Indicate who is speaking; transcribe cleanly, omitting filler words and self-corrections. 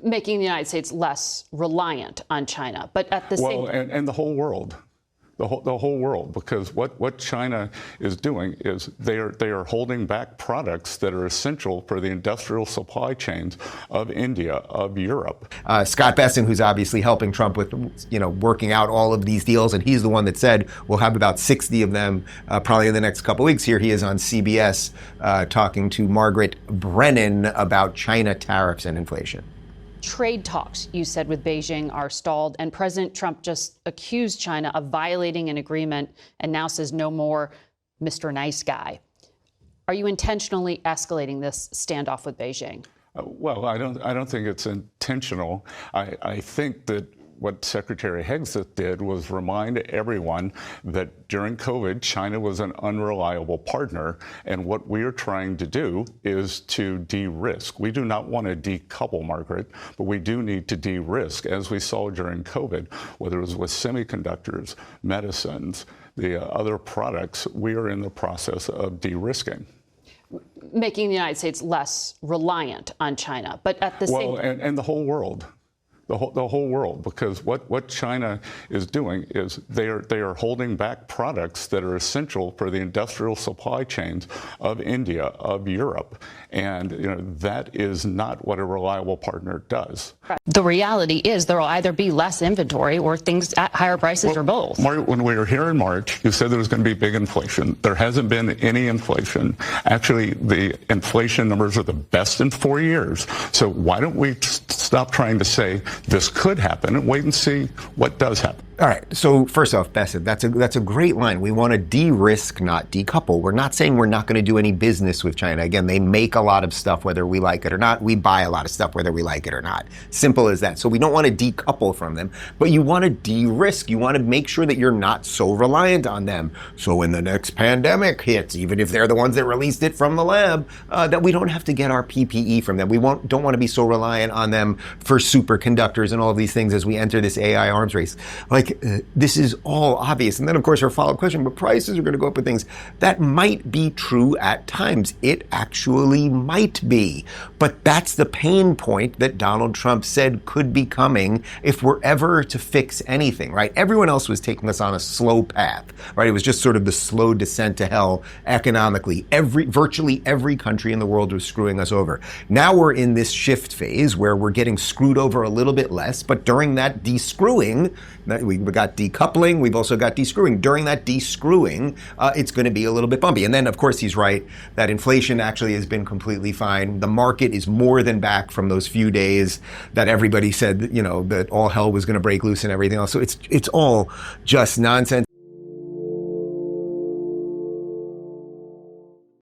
Speaker 1: making the United States less reliant on China. But at the same time,
Speaker 2: and the whole world. The whole world, because what China is doing is they are holding back products that are essential for the industrial supply chains of India, of Europe.
Speaker 3: Scott Bessent, who's obviously helping Trump with, working out all of these deals, and he's the one that said we'll have about 60 of them probably in the next couple of weeks. Here he is on CBS talking to Margaret Brennan about China tariffs and inflation.
Speaker 1: Trade talks, you said, with Beijing are stalled, and President Trump just accused China of violating an agreement and now says no more Mr. Nice Guy. Are you intentionally escalating this standoff with Beijing?
Speaker 2: Well, I don't think it's intentional. I think that what Secretary Hegseth did was remind everyone that during COVID, China was an unreliable partner. And what we are trying to do is to de-risk. We do not want to decouple, Margaret, but we do need to de-risk, as we saw during COVID, whether it was with semiconductors, medicines, the other products. We are in the process of de-risking.
Speaker 1: Making the United States less reliant on China. But at the same time,
Speaker 2: and the whole world. The whole world, because what China is doing is they are holding back products that are essential for the industrial supply chains of India, of Europe, and that is not what a reliable partner does.
Speaker 1: the reality is there will either be less inventory or things at higher prices or both.
Speaker 2: When we were here in March, you said there was going to be big inflation. There hasn't been any inflation. Actually, the inflation numbers are the best in 4 years. So why don't we stop trying to say this could happen and wait and see what does happen?
Speaker 3: All right. So first off, Bessent, that's a great line. We want to de-risk, not decouple. We're not saying we're not going to do any business with China. Again, they make a lot of stuff whether we like it or not. We buy a lot of stuff whether we like it or not. Simple as that. So we don't want to decouple from them, but you want to de-risk. You want to make sure that you're not so reliant on them. So when the next pandemic hits, even if they're the ones that released it from the lab, that we don't have to get our PPE from them. We don't want to be so reliant on them for superconductors and all of these things as we enter this AI arms race. This is all obvious. And then, of course, our follow-up question, but prices are going to go up with things. That might be true at times. It actually might be. But that's the pain point that Donald Trump said could be coming if we're ever to fix anything, right? Everyone else was taking us on a slow path, right? It was just sort of the slow descent to hell economically. Virtually every country in the world was screwing us over. Now we're in this shift phase where we're getting screwed over a little bit less, but during that de-screwing, we got decoupling, we've also got de-screwing. During that de-screwing, it's going to be a little bit bumpy. And then, of course, he's right that inflation actually has been completely fine. The market is more than back from those few days that everybody said, that all hell was going to break loose and everything else. So it's all just nonsense.